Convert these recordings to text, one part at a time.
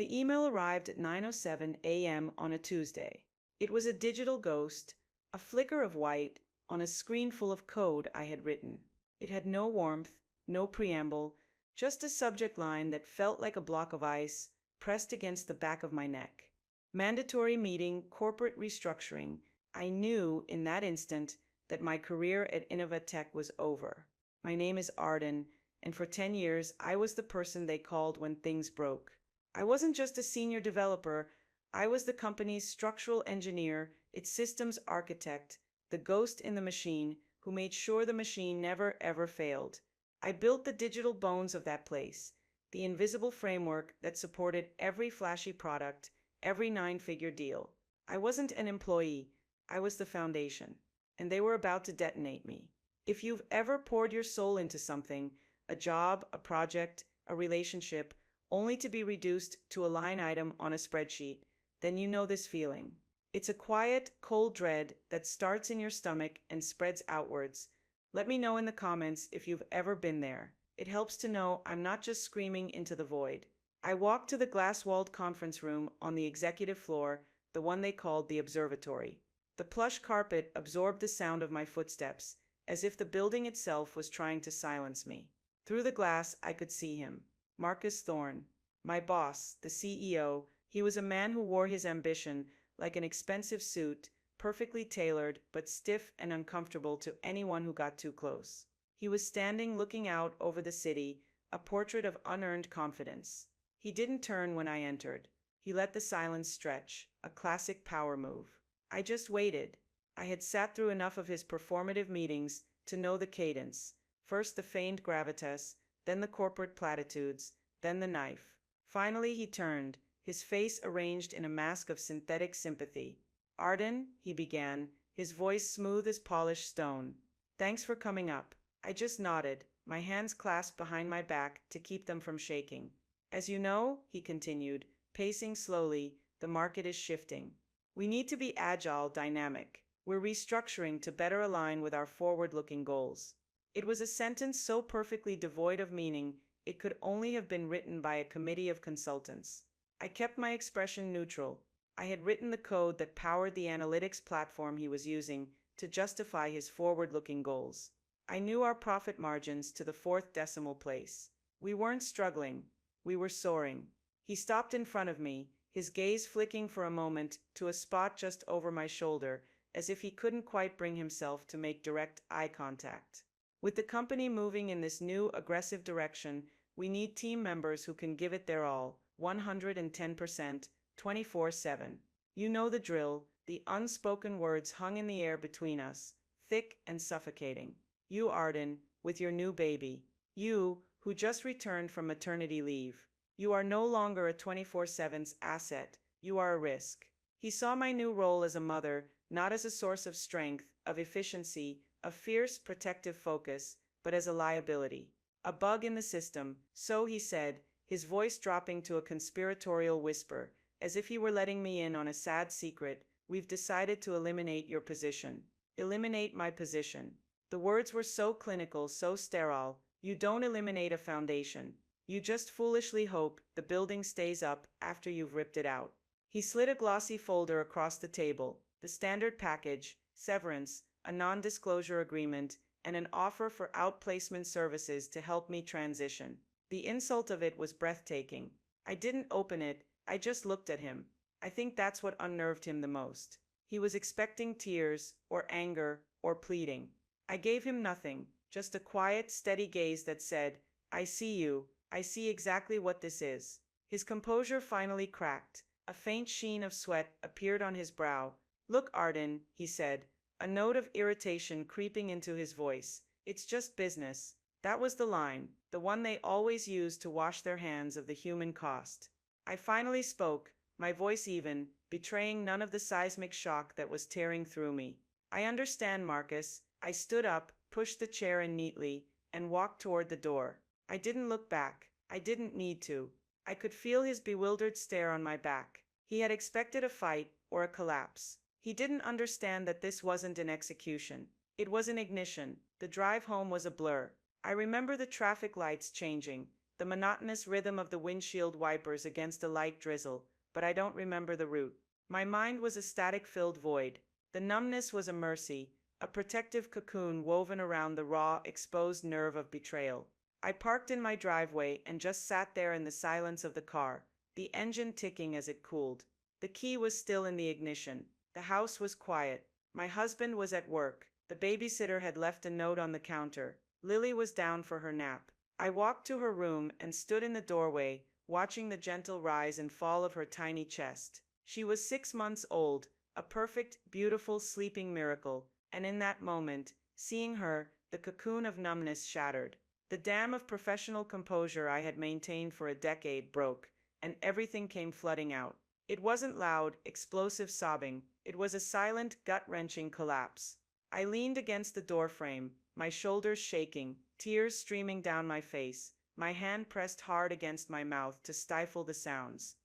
The email arrived at 9:07 a.m. on a Tuesday. It was a digital ghost, a flicker of white on a screen full of code I had written. It had no warmth, no preamble, just a subject line that felt like a block of ice pressed against the back of my neck. Mandatory meeting, corporate restructuring. I knew in that instant that my career at Innovatech was over. My name is Arden, and for 10 years I was the person they called when things broke. I wasn't just a senior developer, I was the company's structural engineer, its systems architect, the ghost in the machine who made sure the machine never ever failed. I built the digital bones of that place, the invisible framework that supported every flashy product, every nine-figure deal. I wasn't an employee, I was the foundation, and they were about to detonate me. If you've ever poured your soul into something, a job, a project, a relationship, only to be reduced to a line item on a spreadsheet, then you know this feeling. It's a quiet, cold dread that starts in your stomach and spreads outwards. Let me know in the comments if you've ever been there. It helps to know I'm not just screaming into the void. I walked to the glass-walled conference room on the executive floor, the one they called the observatory. The plush carpet absorbed the sound of my footsteps, as if the building itself was trying to silence me. Through the glass, I could see him. Marcus Thorne, my boss, the CEO. He was a man who wore his ambition like an expensive suit, perfectly tailored but stiff and uncomfortable to anyone who got too close. He was standing looking out over the city, a portrait of unearned confidence. He didn't turn when I entered. He let the silence stretch, a classic power move. I just waited. I had sat through enough of his performative meetings to know the cadence. First the feigned gravitas, then the corporate platitudes, then the knife. Finally he turned, his face arranged in a mask of synthetic sympathy. "Arden," he began, his voice smooth as polished stone. "Thanks for coming up." I just nodded, my hands clasped behind my back to keep them from shaking. "As you know," he continued, pacing slowly, "the market is shifting. We need to be agile, dynamic. We're restructuring to better align with our forward-looking goals." It was a sentence so perfectly devoid of meaning, it could only have been written by a committee of consultants. I kept my expression neutral. I had written the code that powered the analytics platform he was using to justify his forward-looking goals. I knew our profit margins to the fourth decimal place. We weren't struggling. We were soaring. He stopped in front of me, his gaze flicking for a moment to a spot just over my shoulder, as if he couldn't quite bring himself to make direct eye contact. "With the company moving in this new, aggressive direction, we need team members who can give it their all, 110%, 24/7. You know the drill." The unspoken words hung in the air between us, thick and suffocating. "You, Arden, with your new baby. You, who just returned from maternity leave. You are no longer a 24/7's asset, you are a risk." He saw my new role as a mother, not as a source of strength, of efficiency, of fierce, protective focus, but as a liability. A bug in the system, so he said, his voice dropping to a conspiratorial whisper, as if he were letting me in on a sad secret. "We've decided to eliminate your position." Eliminate my position. The words were so clinical, so sterile. You don't eliminate a foundation. You just foolishly hope the building stays up after you've ripped it out. He slid a glossy folder across the table, the standard package, severance, a non-disclosure agreement, and an offer for outplacement services to help me transition. The insult of it was breathtaking. I didn't open it, I just looked at him. I think that's what unnerved him the most. He was expecting tears, or anger, or pleading. I gave him nothing, just a quiet, steady gaze that said, "I see you, I see exactly what this is." His composure finally cracked. A faint sheen of sweat appeared on his brow. "Look, Arden," he said, a note of irritation creeping into his voice. "It's just business." That was the line, the one they always used to wash their hands of the human cost. I finally spoke, my voice even, betraying none of the seismic shock that was tearing through me. "I understand, Marcus." I stood up, pushed the chair in neatly, and walked toward the door. I didn't look back. I didn't need to. I could feel his bewildered stare on my back. He had expected a fight or a collapse. He didn't understand that this wasn't an execution. It was an ignition. The drive home was a blur. I remember the traffic lights changing, the monotonous rhythm of the windshield wipers against a light drizzle, but I don't remember the route. My mind was a static-filled void. The numbness was a mercy, a protective cocoon woven around the raw, exposed nerve of betrayal. I parked in my driveway and just sat there in the silence of the car, the engine ticking as it cooled. The key was still in the ignition. The house was quiet. My husband was at work. The babysitter had left a note on the counter. Lily was down for her nap. I walked to her room and stood in the doorway, watching the gentle rise and fall of her tiny chest. She was 6 months old, a perfect, beautiful sleeping miracle, and in that moment, seeing her, the cocoon of numbness shattered. The dam of professional composure I had maintained for a decade broke, and everything came flooding out. It wasn't loud, explosive sobbing. It was a silent, gut-wrenching collapse. I leaned against the doorframe, my shoulders shaking, tears streaming down my face, my hand pressed hard against my mouth to stifle the sounds.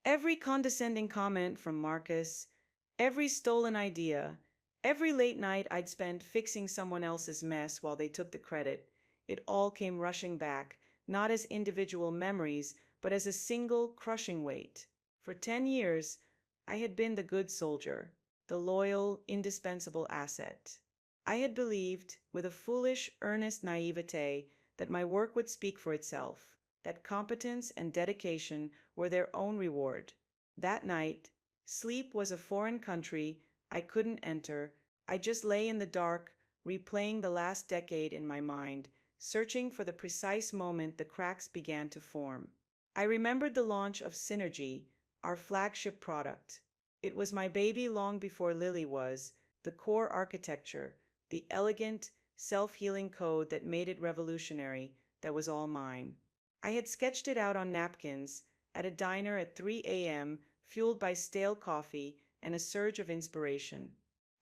Every condescending comment from Marcus, every stolen idea, every late night I'd spent fixing someone else's mess while they took the credit, it all came rushing back, not as individual memories, but as a single, crushing weight. For 10 years, I had been the good soldier, the loyal, indispensable asset. I had believed, with a foolish, earnest naivete, that my work would speak for itself, that competence and dedication were their own reward. That night, sleep was a foreign country I couldn't enter. I just lay in the dark, replaying the last decade in my mind, searching for the precise moment the cracks began to form. I remembered the launch of Synergy, our flagship product. It was my baby long before Lily was, the core architecture, the elegant, self-healing code that made it revolutionary, that was all mine. I had sketched it out on napkins, at a diner at 3 a.m., fueled by stale coffee and a surge of inspiration.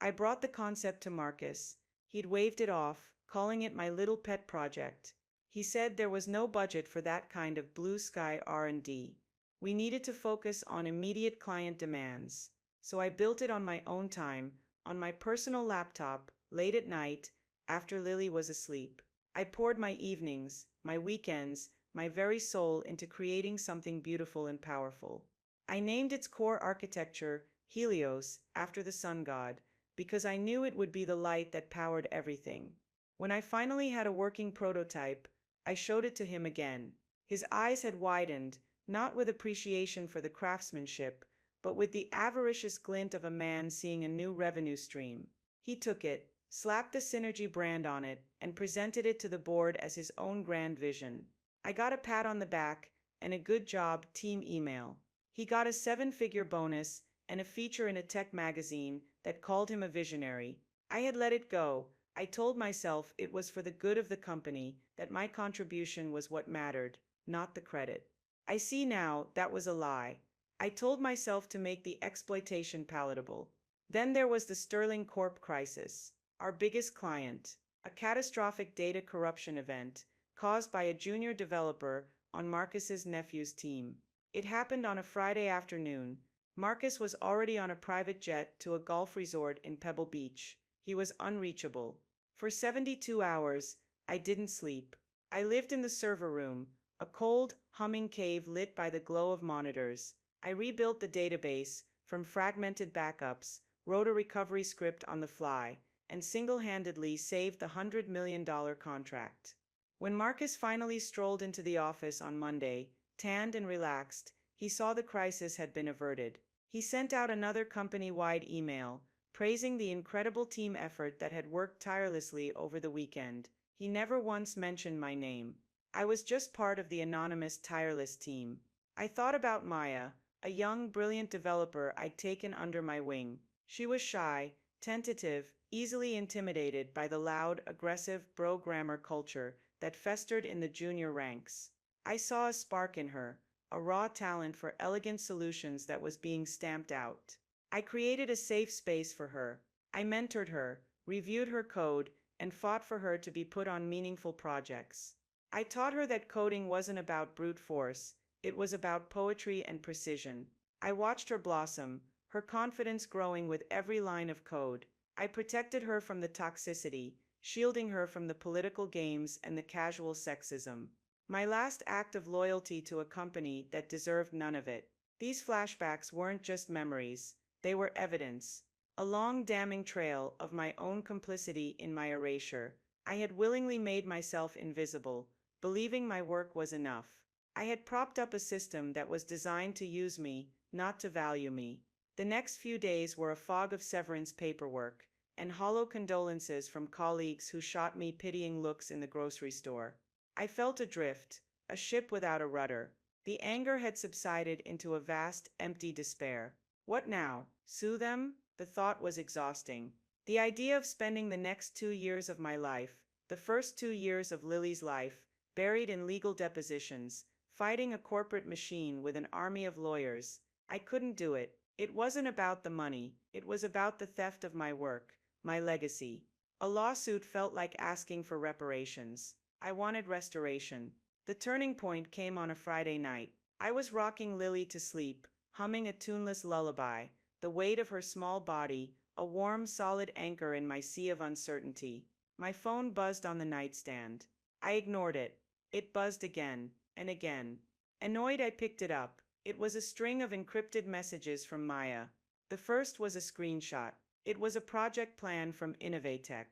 I brought the concept to Marcus. He'd waved it off, calling it my little pet project. He said there was no budget for that kind of blue-sky R&D. We needed to focus on immediate client demands. So I built it on my own time, on my personal laptop, late at night, after Lily was asleep. I poured my evenings, my weekends, my very soul into creating something beautiful and powerful. I named its core architecture Helios, after the sun god, because I knew it would be the light that powered everything. When I finally had a working prototype, I showed it to him again. His eyes had widened, not with appreciation for the craftsmanship, but with the avaricious glint of a man seeing a new revenue stream. He took it, slapped the Synergy brand on it, and presented it to the board as his own grand vision. I got a pat on the back and a good job team email. He got a 7-figure bonus and a feature in a tech magazine that called him a visionary. I had let it go. I told myself it was for the good of the company, that my contribution was what mattered, not the credit. I see now that was a lie. I told myself to make the exploitation palatable. Then there was the Sterling Corp crisis, our biggest client, a catastrophic data corruption event caused by a junior developer on Marcus's nephew's team. It happened on a Friday afternoon. Marcus was already on a private jet to a golf resort in Pebble Beach. He was unreachable. For 72 hours, I didn't sleep. I lived in the server room, a cold, humming cave lit by the glow of monitors. I rebuilt the database from fragmented backups, wrote a recovery script on the fly, and single-handedly saved the $100 million contract. When Marcus finally strolled into the office on Monday, tanned and relaxed, he saw the crisis had been averted. He sent out another company-wide email, praising the incredible team effort that had worked tirelessly over the weekend. He never once mentioned my name. I was just part of the anonymous, tireless team. I thought about Maya, a young, brilliant developer I'd taken under my wing. She was shy, tentative, easily intimidated by the loud, aggressive bro-grammar culture that festered in the junior ranks. I saw a spark in her, a raw talent for elegant solutions that was being stamped out. I created a safe space for her. I mentored her, reviewed her code, and fought for her to be put on meaningful projects. I taught her that coding wasn't about brute force, it was about poetry and precision. I watched her blossom, her confidence growing with every line of code. I protected her from the toxicity, shielding her from the political games and the casual sexism. My last act of loyalty to a company that deserved none of it. These flashbacks weren't just memories, they were evidence. A long damning trail of my own complicity in my erasure. I had willingly made myself invisible, believing my work was enough. I had propped up a system that was designed to use me, not to value me. The next few days were a fog of severance paperwork and hollow condolences from colleagues who shot me pitying looks in the grocery store. I felt adrift, a ship without a rudder. The anger had subsided into a vast, empty despair. What now? Sue them? The thought was exhausting. The idea of spending the next 2 years of my life, the first 2 years of Lily's life, buried in legal depositions, fighting a corporate machine with an army of lawyers. I couldn't do it. It wasn't about the money, it was about the theft of my work, my legacy. A lawsuit felt like asking for reparations. I wanted restoration. The turning point came on a Friday night. I was rocking Lily to sleep, humming a tuneless lullaby, the weight of her small body, a warm, solid anchor in my sea of uncertainty. My phone buzzed on the nightstand. I ignored it. It buzzed again, and again. Annoyed, I picked it up. It was a string of encrypted messages from Maya. The first was a screenshot. It was a project plan from Innovatech.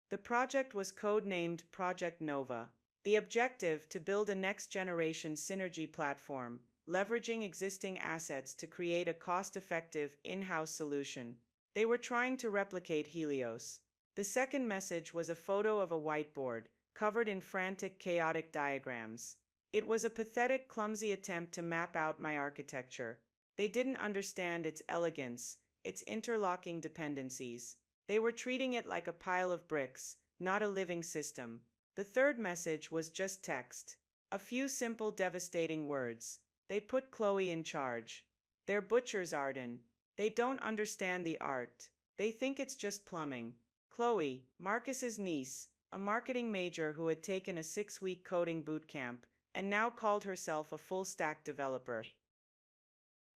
The project was code-named Project Nova. The objective: to build a next-generation synergy platform, leveraging existing assets to create a cost-effective, in-house solution. They were trying to replicate Helios. The second message was a photo of a whiteboard, covered in frantic, chaotic diagrams. It was a pathetic, clumsy attempt to map out my architecture. They didn't understand its elegance, its interlocking dependencies. They were treating it like a pile of bricks, not a living system. The third message was just text. A few simple, devastating words. They put Chloe in charge. They're butchers, Arden. They don't understand the art. They think it's just plumbing. Chloe, Marcus's niece, a marketing major who had taken a 6-week coding boot camp, and now called herself a full-stack developer.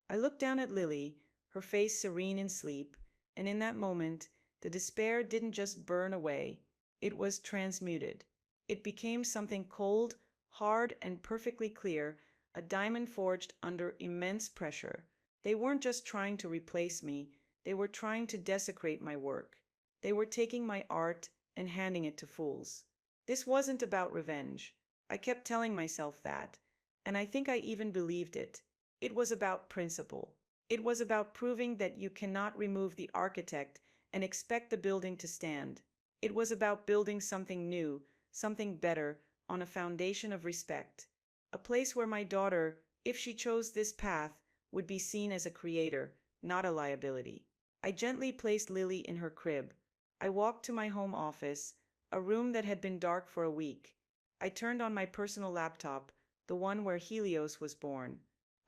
I looked down at Lily, her face serene in sleep, and in that moment, the despair didn't just burn away, it was transmuted. It became something cold, hard, and perfectly clear, a diamond forged under immense pressure. They weren't just trying to replace me, they were trying to desecrate my work. They were taking my art and handing it to fools. This wasn't about revenge. I kept telling myself that, and I think I even believed it. It was about principle. It was about proving that you cannot remove the architect and expect the building to stand. It was about building something new, something better, on a foundation of respect. A place where my daughter, if she chose this path, would be seen as a creator, not a liability. I gently placed Lily in her crib. I walked to my home office, a room that had been dark for a week. I turned on my personal laptop, the one where Helios was born.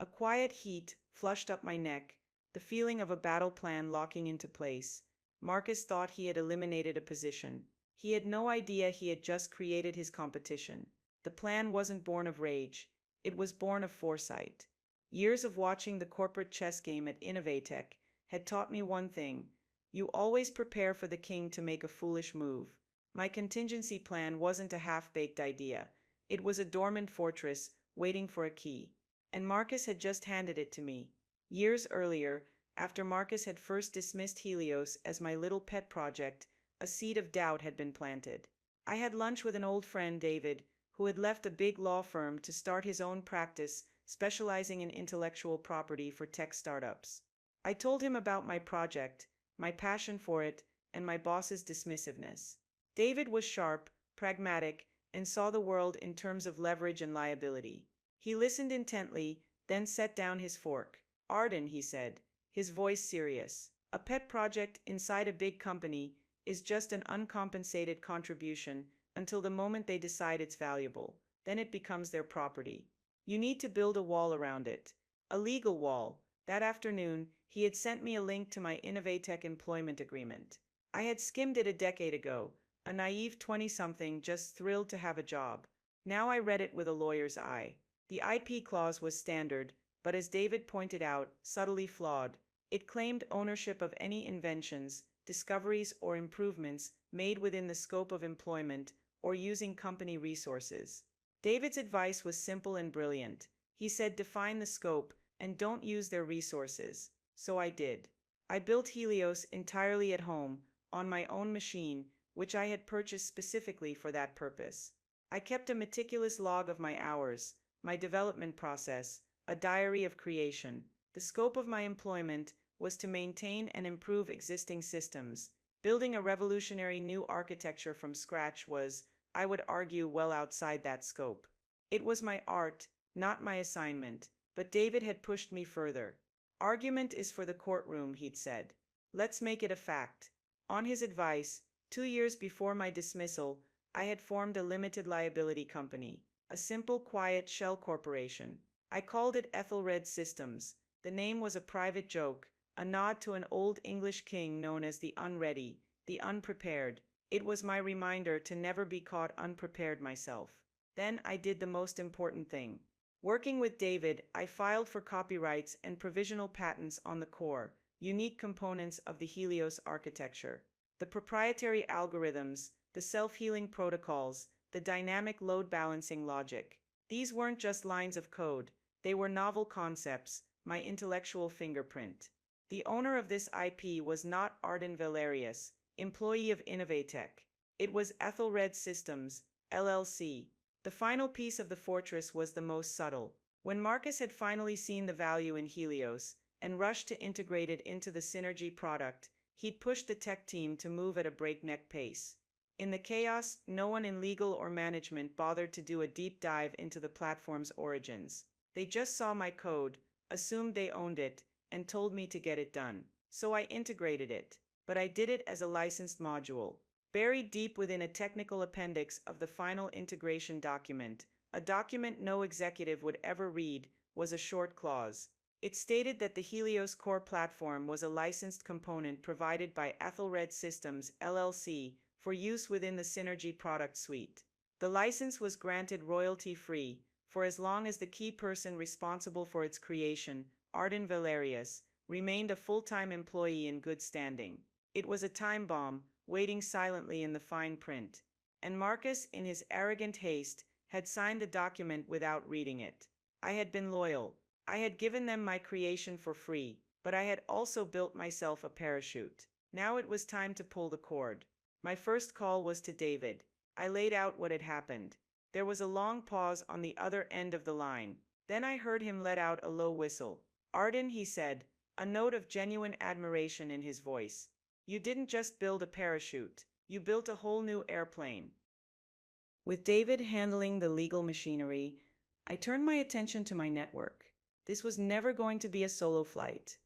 A quiet heat flushed up my neck, the feeling of a battle plan locking into place. Marcus thought he had eliminated a position. He had no idea he had just created his competition. The plan wasn't born of rage. It was born of foresight. Years of watching the corporate chess game at Innovatech had taught me one thing: you always prepare for the king to make a foolish move. My contingency plan wasn't a half-baked idea. It was a dormant fortress waiting for a key. And Marcus had just handed it to me. Years earlier, after Marcus had first dismissed Helios as my little pet project, a seed of doubt had been planted. I had lunch with an old friend, David, who had left a big law firm to start his own practice specializing in intellectual property for tech startups. I told him about my project, my passion for it, and my boss's dismissiveness. David was sharp, pragmatic, and saw the world in terms of leverage and liability. He listened intently, then set down his fork. Arden, he said, his voice serious. A pet project inside a big company is just an uncompensated contribution until the moment they decide it's valuable. Then it becomes their property. You need to build a wall around it. A legal wall. That afternoon, he had sent me a link to my Innovatech employment agreement. I had skimmed it a decade ago, a naive 20-something just thrilled to have a job. Now I read it with a lawyer's eye. The IP clause was standard, but as David pointed out, subtly flawed. It claimed ownership of any inventions, discoveries, or improvements made within the scope of employment or using company resources. David's advice was simple and brilliant. He said define the scope and don't use their resources. So I did. I built Helios entirely at home, on my own machine, which I had purchased specifically for that purpose. I kept a meticulous log of my hours, my development process, a diary of creation. The scope of my employment was to maintain and improve existing systems. Building a revolutionary new architecture from scratch was, I would argue, well outside that scope. It was my art, not my assignment, but David had pushed me further. Argument is for the courtroom, he'd said. Let's make it a fact. On his advice, 2 years before my dismissal, I had formed a limited liability company, a simple, quiet shell corporation. I called it Ethelred Systems. The name was a private joke, a nod to an old English king known as the unready, the unprepared. It was my reminder to never be caught unprepared myself. Then I did the most important thing. Working with David, I filed for copyrights and provisional patents on the core, unique components of the Helios architecture. The proprietary algorithms, the self-healing protocols, the dynamic load balancing logic. These weren't just lines of code, they were novel concepts, my intellectual fingerprint. The owner of this IP was not Arden Valerius, employee of Innovatech. It was Ethelred Systems, LLC. The final piece of the fortress was the most subtle. When Marcus had finally seen the value in Helios and rushed to integrate it into the Synergy product, he'd pushed the tech team to move at a breakneck pace. In the chaos, no one in legal or management bothered to do a deep dive into the platform's origins. They just saw my code, assumed they owned it, and told me to get it done. So I integrated it, but I did it as a licensed module. Buried deep within a technical appendix of the final integration document, a document no executive would ever read, was a short clause. It stated that the Helios core platform was a licensed component provided by Ethelred Systems, LLC, for use within the Synergy product suite. The license was granted royalty-free, for as long as the key person responsible for its creation, Arden Valerius, remained a full-time employee in good standing. It was a time bomb, waiting silently in the fine print. And Marcus, in his arrogant haste, had signed the document without reading it. I had been loyal. I had given them my creation for free, but I had also built myself a parachute. Now it was time to pull the cord. My first call was to David. I laid out what had happened. There was a long pause on the other end of the line. Then I heard him let out a low whistle. Arden, he said, a note of genuine admiration in his voice. You didn't just build a parachute, you built a whole new airplane. With David handling the legal machinery, I turned my attention to my network. This was never going to be a solo flight.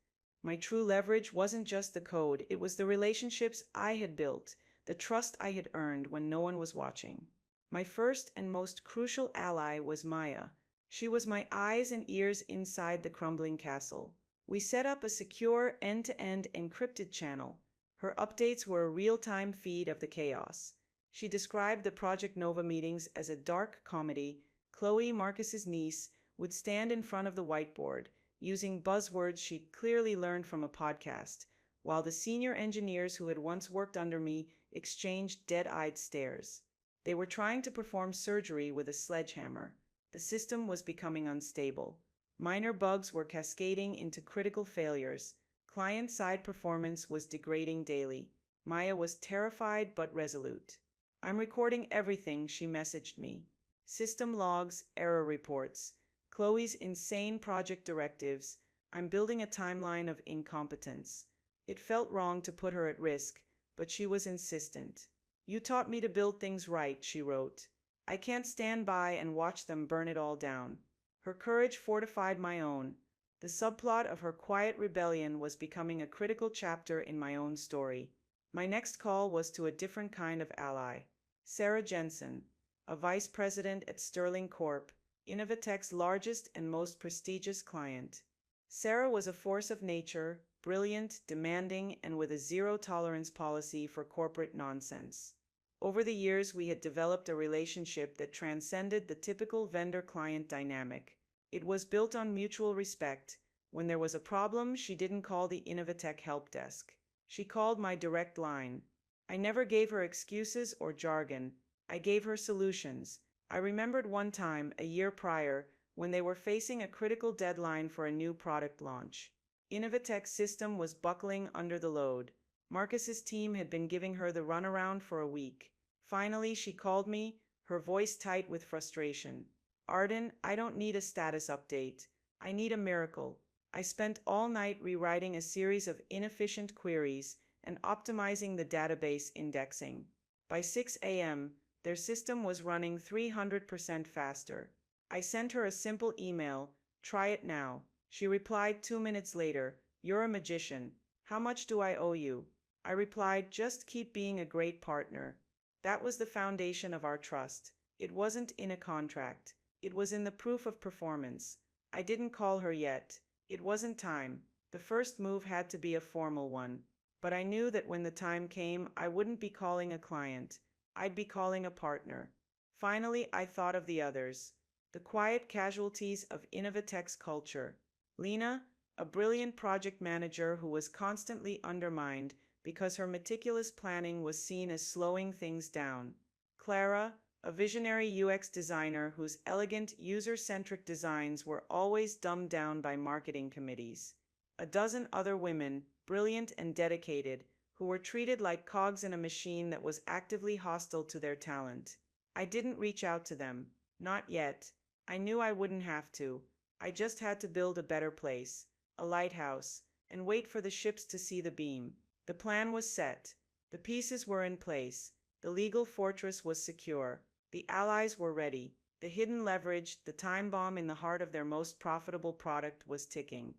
My true leverage wasn't just the code, it was the relationships I had built, the trust I had earned when no one was watching. My first and most crucial ally was Maya. She was my eyes and ears inside the crumbling castle. We set up a secure end-to-end encrypted channel. Her updates were a real-time feed of the chaos. She described the Project Nova meetings as a dark comedy. Chloe, Marcus's niece, would stand in front of the whiteboard, using buzzwords she'd clearly learned from a podcast, while the senior engineers who had once worked under me exchanged dead-eyed stares. They were trying to perform surgery with a sledgehammer. The system was becoming unstable. Minor bugs were cascading into critical failures. Client-side performance was degrading daily. Maya was terrified but resolute. I'm recording everything, she messaged me. System logs, error reports, Chloe's insane project directives. I'm building a timeline of incompetence. It felt wrong to put her at risk, but she was insistent. You taught me to build things right, she wrote. I can't stand by and watch them burn it all down. Her courage fortified my own. The subplot of her quiet rebellion was becoming a critical chapter in my own story. My next call was to a different kind of ally. Sarah Jensen, a vice president at Sterling Corp., Innovatech's largest and most prestigious client. Sarah was a force of nature, brilliant, demanding, and with a zero-tolerance policy for corporate nonsense. Over the years, we had developed a relationship that transcended the typical vendor-client dynamic. It was built on mutual respect. When there was a problem, she didn't call the Innovatech help desk. She called my direct line. I never gave her excuses or jargon. I gave her solutions. I remembered one time, a year prior, when they were facing a critical deadline for a new product launch. Innovatech's system was buckling under the load. Marcus's team had been giving her the runaround for a week. Finally, she called me, her voice tight with frustration. Arden, I don't need a status update. I need a miracle. I spent all night rewriting a series of inefficient queries and optimizing the database indexing. By 6 a.m., their system was running 300% faster. I sent her a simple email, try it now. She replied 2 minutes later, you're a magician. How much do I owe you? I replied, just keep being a great partner. That was the foundation of our trust. It wasn't in a contract. It was in the proof of performance. I didn't call her yet. It wasn't time. The first move had to be a formal one. But I knew that when the time came, I wouldn't be calling a client. I'd be calling a partner. Finally, I thought of the others. The quiet casualties of Innovatech's culture. Lena, a brilliant project manager who was constantly undermined because her meticulous planning was seen as slowing things down. Clara, a visionary UX designer whose elegant, user-centric designs were always dumbed down by marketing committees. A dozen other women, brilliant and dedicated, who were treated like cogs in a machine that was actively hostile to their talent. I didn't reach out to them. Not yet. I knew I wouldn't have to. I just had to build a better place, a lighthouse, and wait for the ships to see the beam. The plan was set. The pieces were in place. The legal fortress was secure. The allies were ready. The hidden leverage, the time bomb in the heart of their most profitable product, was ticking.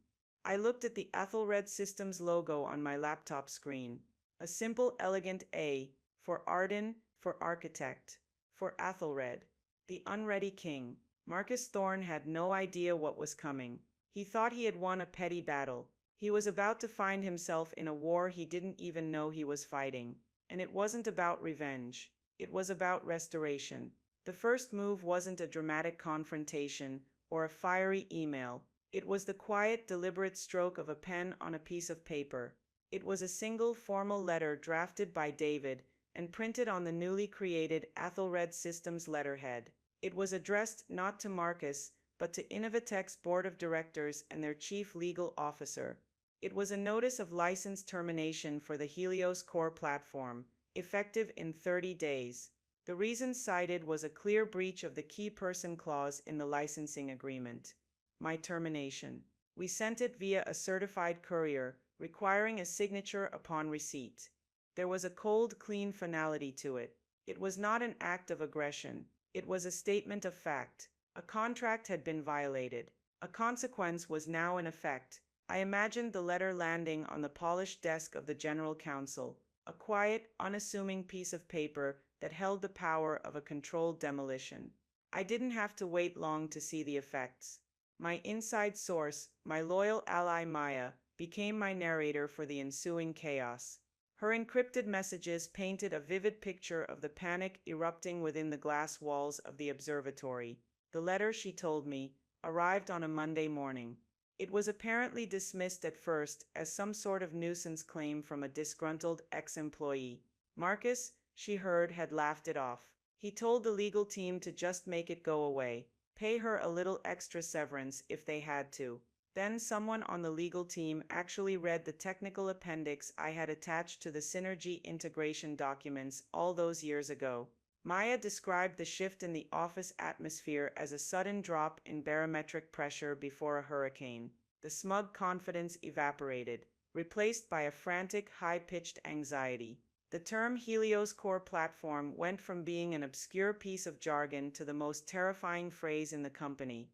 I looked at the Athelred Systems logo on my laptop screen. A simple, elegant A, for Arden, for architect, for Athelred, the unready king. Marcus Thorne had no idea what was coming. He thought he had won a petty battle. He was about to find himself in a war he didn't even know he was fighting. And it wasn't about revenge. It was about restoration. The first move wasn't a dramatic confrontation or a fiery email. It was the quiet, deliberate stroke of a pen on a piece of paper. It was a single formal letter drafted by David and printed on the newly created Athelred Systems letterhead. It was addressed not to Marcus, but to Innovatech's board of directors and their chief legal officer. It was a notice of license termination for the Helios core platform, effective in 30 days. The reason cited was a clear breach of the key person clause in the licensing agreement. My termination. We sent it via a certified courier, requiring a signature upon receipt. There was a cold, clean finality to it. It was not an act of aggression. It was a statement of fact. A contract had been violated. A consequence was now in effect. I imagined the letter landing on the polished desk of the general counsel, a quiet, unassuming piece of paper that held the power of a controlled demolition. I didn't have to wait long to see the effects. My inside source, my loyal ally Maya, became my narrator for the ensuing chaos. Her encrypted messages painted a vivid picture of the panic erupting within the glass walls of the observatory. The letter, she told me, arrived on a Monday morning. It was apparently dismissed at first as some sort of nuisance claim from a disgruntled ex-employee. Marcus, she heard, had laughed it off. He told the legal team to just make it go away, pay her a little extra severance if they had to. Then someone on the legal team actually read the technical appendix I had attached to the Synergy integration documents all those years ago. Maya described the shift in the office atmosphere as a sudden drop in barometric pressure before a hurricane. The smug confidence evaporated, replaced by a frantic, high-pitched anxiety. The term Helios Core Platform went from being an obscure piece of jargon to the most terrifying phrase in the company.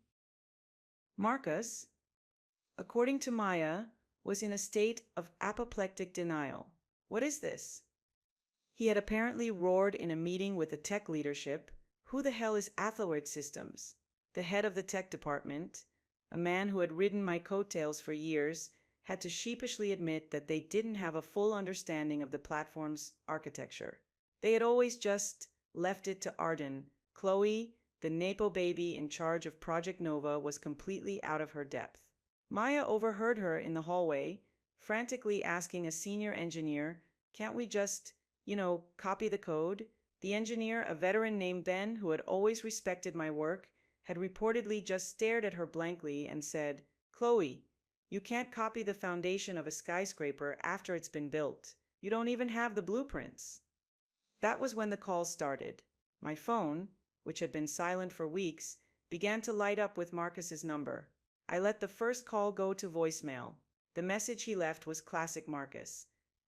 Marcus, according to Maya, was in a state of apoplectic denial. What is this? He had apparently roared in a meeting with the tech leadership. Who the hell is Athelred Systems? The head of the tech department, a man who had ridden my coattails for years, had to sheepishly admit that they didn't have a full understanding of the platform's architecture. They had always just left it to Arden. Chloe, the Napo baby in charge of Project Nova, was completely out of her depth. Maya overheard her in the hallway, frantically asking a senior engineer, can't we just, copy the code? The engineer, a veteran named Ben who had always respected my work, had reportedly just stared at her blankly and said, "Chloe, you can't copy the foundation of a skyscraper after it's been built. You don't even have the blueprints." That was when the call started. My phone, which had been silent for weeks, began to light up with Marcus's number. I let the first call go to voicemail. The message he left was classic Marcus.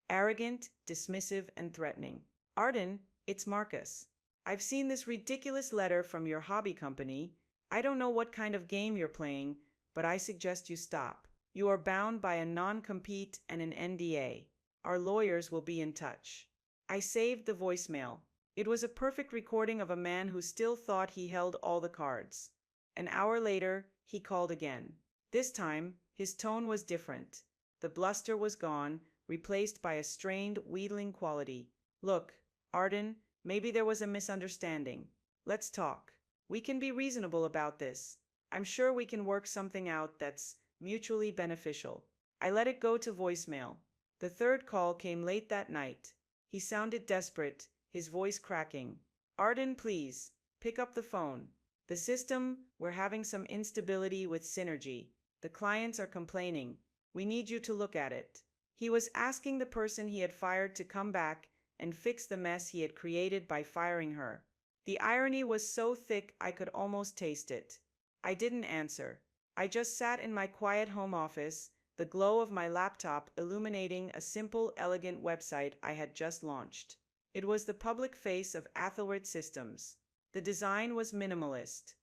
Arrogant, dismissive, and threatening. "Arden, it's Marcus. I've seen this ridiculous letter from your hobby company. I don't know what kind of game you're playing, but I suggest you stop. You are bound by a non-compete and an NDA. Our lawyers will be in touch." I saved the voicemail. It was a perfect recording of a man who still thought he held all the cards. An hour later, he called again. This time, his tone was different. The bluster was gone, replaced by a strained, wheedling quality. "Look, Arden, maybe there was a misunderstanding. Let's talk. We can be reasonable about this. I'm sure we can work something out that's mutually beneficial." I let it go to voicemail. The third call came late that night. He sounded desperate, his voice cracking. "Arden, please, pick up the phone. The system, we're having some instability with Synergy. The clients are complaining. We need you to look at it." He was asking the person he had fired to come back and fix the mess he had created by firing her. The irony was so thick I could almost taste it. I didn't answer. I just sat in my quiet home office, the glow of my laptop illuminating a simple, elegant website I had just launched. It was the public face of Athelred Systems. The design was minimalist.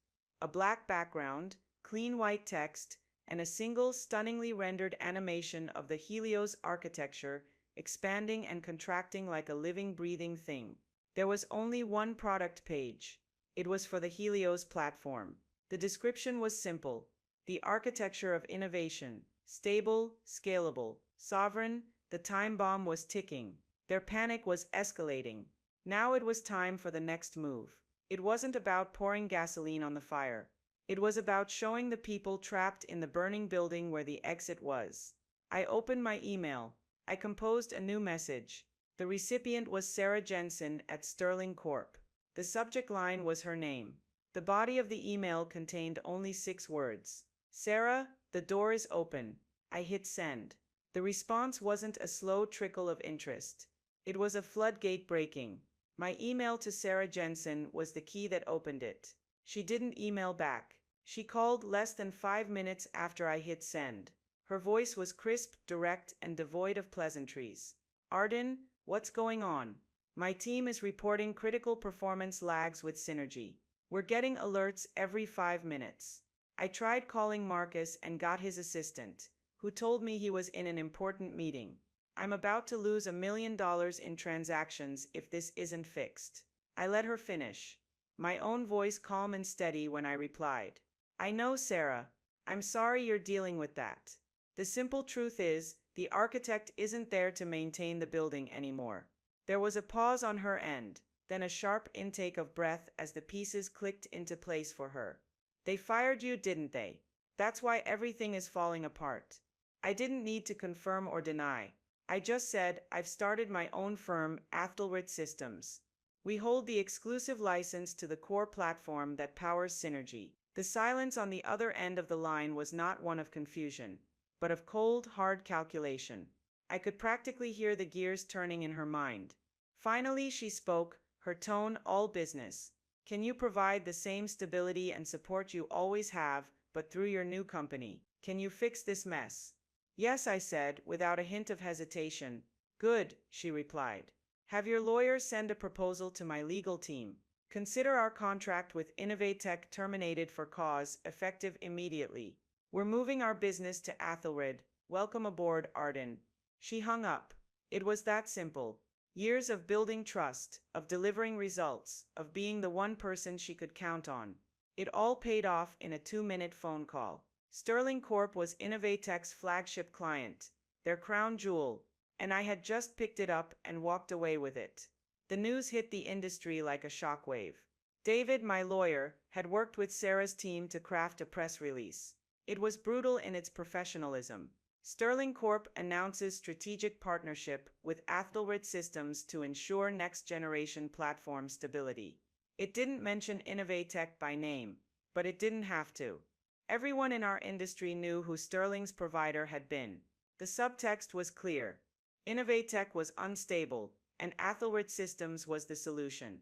A black background, clean white text, and a single stunningly rendered animation of the Helios architecture expanding and contracting like a living, breathing thing. There was only one product page. It was for the Helios platform. The description was simple. The architecture of innovation. Stable, scalable, sovereign, the time bomb was ticking. Their panic was escalating. Now it was time for the next move. It wasn't about pouring gasoline on the fire. It was about showing the people trapped in the burning building where the exit was. I opened my email. I composed a new message. The recipient was Sarah Jensen at Sterling Corp. The subject line was her name. The body of the email contained only 6 words. "Sarah, the door is open." I hit send. The response wasn't a slow trickle of interest. It was a floodgate breaking. My email to Sarah Jensen was the key that opened it. She didn't email back. She called less than 5 minutes after I hit send. Her voice was crisp, direct, and devoid of pleasantries. "Arden, what's going on? My team is reporting critical performance lags with Synergy. We're getting alerts every 5 minutes. I tried calling Marcus and got his assistant, who told me he was in an important meeting. I'm about to lose $1 million in transactions if this isn't fixed." I let her finish. My own voice calm and steady when I replied. "I know, Sarah. I'm sorry you're dealing with that. The simple truth is, the architect isn't there to maintain the building anymore." There was a pause on her end, then a sharp intake of breath as the pieces clicked into place for her. "They fired you, didn't they? That's why everything is falling apart." I didn't need to confirm or deny. I just said, "I've started my own firm, Athelred Systems. We hold the exclusive license to the core platform that powers Synergy." The silence on the other end of the line was not one of confusion, but of cold, hard calculation. I could practically hear the gears turning in her mind. Finally, she spoke, her tone all business. "Can you provide the same stability and support you always have, but through your new company? Can you fix this mess?" "Yes," I said, without a hint of hesitation. "Good," she replied. "Have your lawyer send a proposal to my legal team. Consider our contract with Innovatech terminated for cause, effective immediately. We're moving our business to Athelred. Welcome aboard, Arden." She hung up. It was that simple. Years of building trust, of delivering results, of being the one person she could count on. It all paid off in a 2-minute phone call. Sterling Corp was Innovatech's flagship client, their crown jewel, and I had just picked it up and walked away with it. The news hit the industry like a shockwave. David, my lawyer, had worked with Sarah's team to craft a press release. It was brutal in its professionalism. Sterling Corp announces strategic partnership with Athelred Systems to ensure next-generation platform stability. It didn't mention Innovatech by name, but it didn't have to. Everyone in our industry knew who Sterling's provider had been. The subtext was clear. Innovatech was unstable, and Athelred Systems was the solution.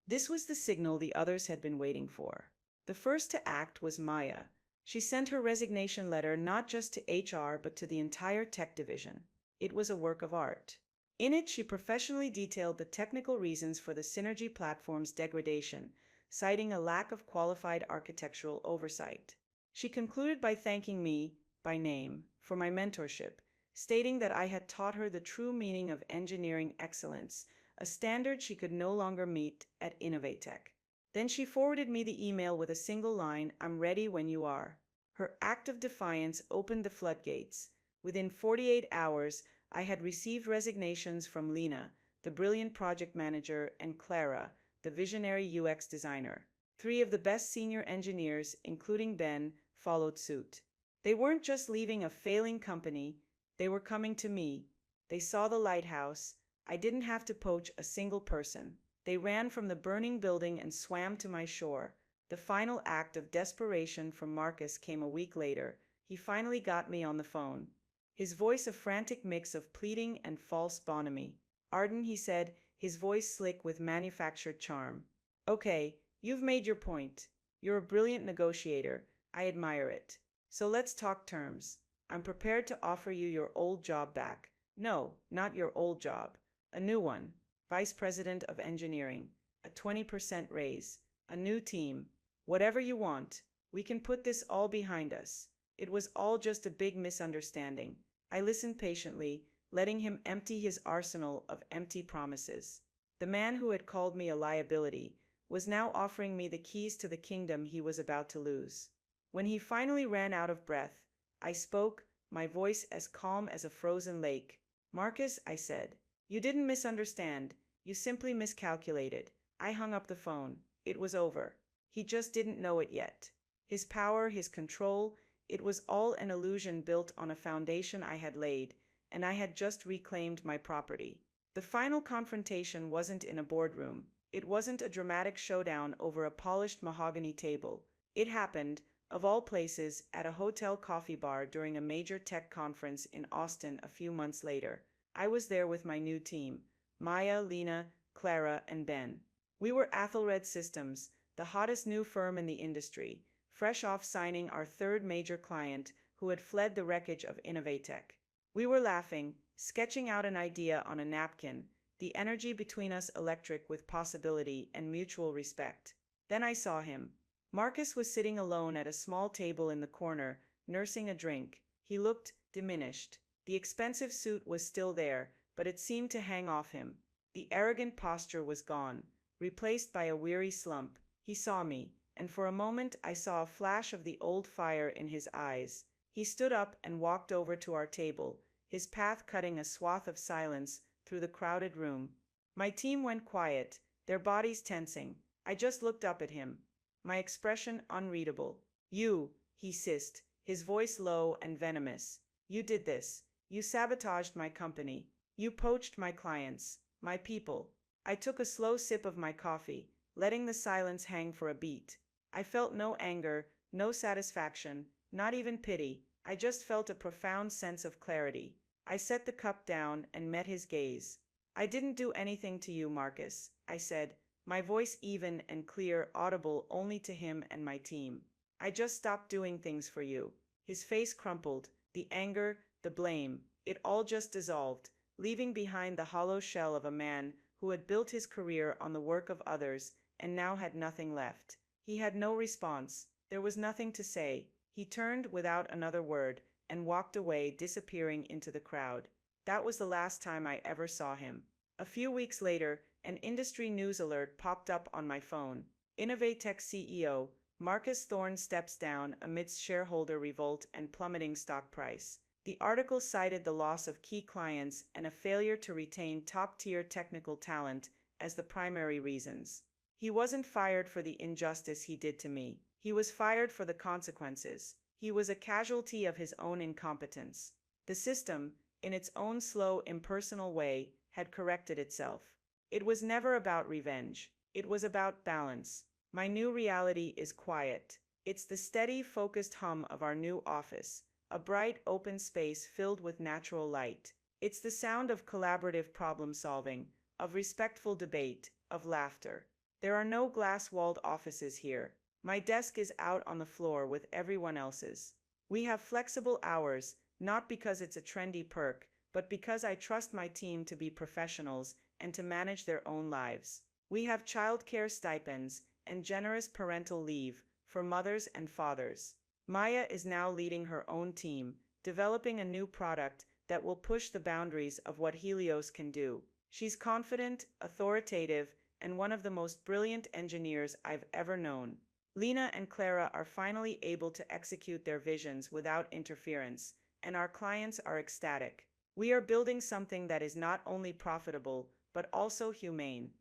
This was the signal the others had been waiting for. The first to act was Maya. She sent her resignation letter not just to HR but to the entire tech division. It was a work of art. In it, she professionally detailed the technical reasons for the Synergy platform's degradation, citing a lack of qualified architectural oversight. She concluded by thanking me, by name, for my mentorship, stating that I had taught her the true meaning of engineering excellence, a standard she could no longer meet at Innovatech. Then she forwarded me the email with a single line, "I'm ready when you are." Her act of defiance opened the floodgates. Within 48 hours, I had received resignations from Lena, the brilliant project manager, and Clara, the visionary UX designer. 3 of the best senior engineers, including Ben, followed suit. They weren't just leaving a failing company, they were coming to me. They saw the lighthouse. I didn't have to poach a single person. They ran from the burning building and swam to my shore. The final act of desperation from Marcus came a week later. He finally got me on the phone. His voice a frantic mix of pleading and false bonhomie. "Arden," he said, his voice slick with manufactured charm. "Okay, you've made your point. You're a brilliant negotiator. I admire it. So let's talk terms. I'm prepared to offer you your old job back. No, not your old job. A new one. Vice President of Engineering. A 20% raise. A new team. Whatever you want. We can put this all behind us." It was all just a big misunderstanding. I listened patiently, letting him empty his arsenal of empty promises. The man who had called me a liability was now offering me the keys to the kingdom he was about to lose. When he finally ran out of breath, I spoke, my voice as calm as a frozen lake. "Marcus," I said, "you didn't misunderstand. You simply miscalculated." I hung up the phone. It was over. He just didn't know it yet. His power, his control, it was all an illusion built on a foundation I had laid, and I had just reclaimed my property. The final confrontation wasn't in a boardroom. It wasn't a dramatic showdown over a polished mahogany table. It happened, of all places, at a hotel coffee bar during a major tech conference in Austin a few months later. I was there with my new team, Maya, Lena, Clara, and Ben. We were Athelred Systems, the hottest new firm in the industry, fresh off signing our 3rd major client who had fled the wreckage of Innovatech. We were laughing, sketching out an idea on a napkin, the energy between us electric with possibility and mutual respect. Then I saw him. Marcus was sitting alone at a small table in the corner, nursing a drink. He looked diminished. The expensive suit was still there, but it seemed to hang off him. The arrogant posture was gone, replaced by a weary slump. He saw me, and for a moment I saw a flash of the old fire in his eyes. He stood up and walked over to our table, his path cutting a swath of silence through the crowded room. My team went quiet, their bodies tensing. I just looked up at him, my expression unreadable. "You," he hissed, his voice low and venomous. "You did this. You sabotaged my company. You poached my clients, my people." I took a slow sip of my coffee, letting the silence hang for a beat. I felt no anger, no satisfaction, not even pity. I just felt a profound sense of clarity. I set the cup down and met his gaze. "I didn't do anything to you, Marcus," I said, my voice even and clear, audible only to him and my team. "I just stopped doing things for you." His face crumpled, the anger, the blame, it all just dissolved, leaving behind the hollow shell of a man who had built his career on the work of others and now had nothing left. He had no response. There was nothing to say. He turned without another word and walked away, disappearing into the crowd. That was the last time I ever saw him. A few weeks later, an industry news alert popped up on my phone. Innovatech CEO, Marcus Thorne steps down amidst shareholder revolt and plummeting stock price. The article cited the loss of key clients and a failure to retain top-tier technical talent as the primary reasons. He wasn't fired for the injustice he did to me. He was fired for the consequences. He was a casualty of his own incompetence. The system, in its own slow, impersonal way, had corrected itself. It was never about revenge. It was about balance. My new reality is quiet. It's the steady, focused hum of our new office, a bright, open space filled with natural light. It's the sound of collaborative problem solving, of respectful debate, of laughter. There are no glass-walled offices here. My desk is out on the floor with everyone else's. We have flexible hours, not because it's a trendy perk, but because I trust my team to be professionals and to manage their own lives. We have childcare stipends and generous parental leave for mothers and fathers. Maya is now leading her own team, developing a new product that will push the boundaries of what Helios can do. She's confident, authoritative, and one of the most brilliant engineers I've ever known. Lena and Clara are finally able to execute their visions without interference, and our clients are ecstatic. We are building something that is not only profitable, but also humane.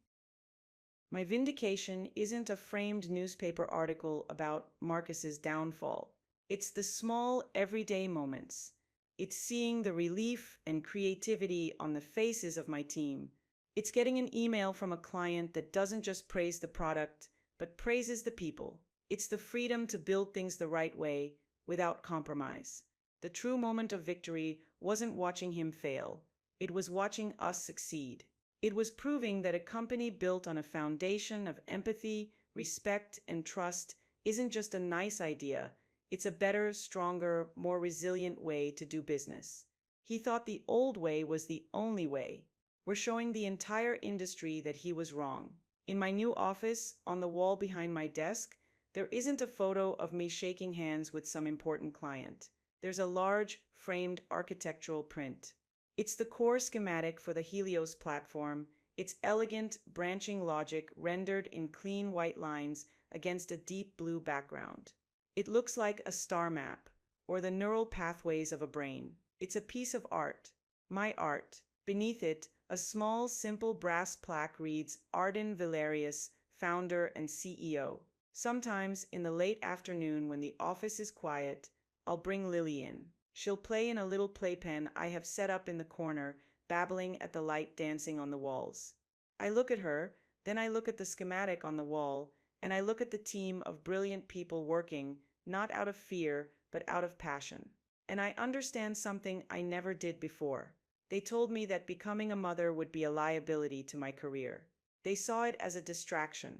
My vindication isn't a framed newspaper article about Marcus's downfall. It's the small, everyday moments. It's seeing the relief and creativity on the faces of my team. It's getting an email from a client that doesn't just praise the product, but praises the people. It's the freedom to build things the right way, without compromise. The true moment of victory wasn't watching him fail. It was watching us succeed. It was proving that a company built on a foundation of empathy, respect, and trust isn't just a nice idea. It's a better, stronger, more resilient way to do business. He thought the old way was the only way. We're showing the entire industry that he was wrong. In my new office, on the wall behind my desk, there isn't a photo of me shaking hands with some important client. There's a large, framed architectural print. It's the core schematic for the Helios platform, its elegant, branching logic rendered in clean white lines against a deep blue background. It looks like a star map, or the neural pathways of a brain. It's a piece of art. My art. Beneath it, a small, simple brass plaque reads, Arden Valerius, founder and CEO. Sometimes, in the late afternoon when the office is quiet, I'll bring Lily in. She'll play in a little playpen I have set up in the corner, babbling at the light dancing on the walls. I look at her, then I look at the schematic on the wall, and I look at the team of brilliant people working, not out of fear, but out of passion. And I understand something I never did before. They told me that becoming a mother would be a liability to my career. They saw it as a distraction,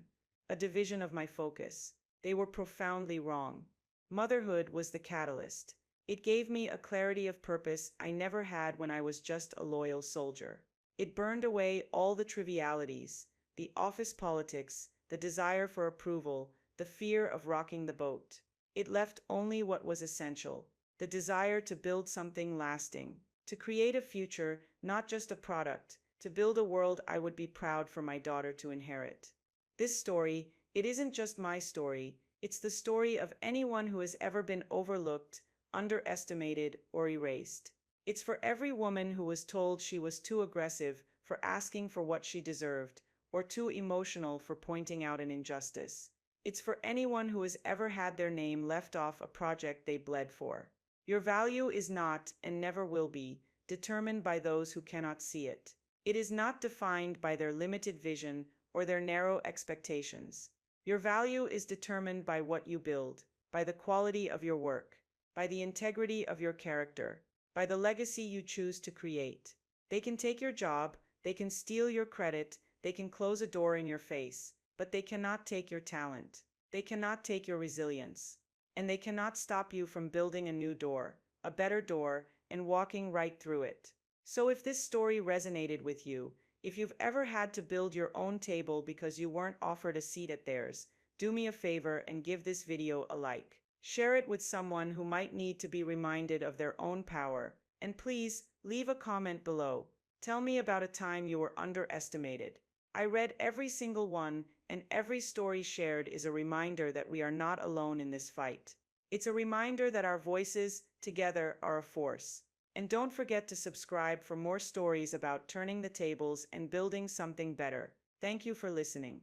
a division of my focus. They were profoundly wrong. Motherhood was the catalyst. It gave me a clarity of purpose I never had when I was just a loyal soldier. It burned away all the trivialities, the office politics, the desire for approval, the fear of rocking the boat. It left only what was essential, the desire to build something lasting, to create a future, not just a product, to build a world I would be proud for my daughter to inherit. This story, it isn't just my story, it's the story of anyone who has ever been overlooked, underestimated, or erased. It's for every woman who was told she was too aggressive for asking for what she deserved, or too emotional for pointing out an injustice. It's for anyone who has ever had their name left off a project they bled for. Your value is not, and never will be, determined by those who cannot see it. It is not defined by their limited vision or their narrow expectations. Your value is determined by what you build, by the quality of your work, by the integrity of your character, by the legacy you choose to create. They can take your job, they can steal your credit, they can close a door in your face, but they cannot take your talent. They cannot take your resilience. And they cannot stop you from building a new door, a better door, and walking right through it. So if this story resonated with you, if you've ever had to build your own table because you weren't offered a seat at theirs, do me a favor and give this video a like. Share it with someone who might need to be reminded of their own power. And please, leave a comment below. Tell me about a time you were underestimated. I read every single one, and every story shared is a reminder that we are not alone in this fight. It's a reminder that our voices, together, are a force. And don't forget to subscribe for more stories about turning the tables and building something better. Thank you for listening.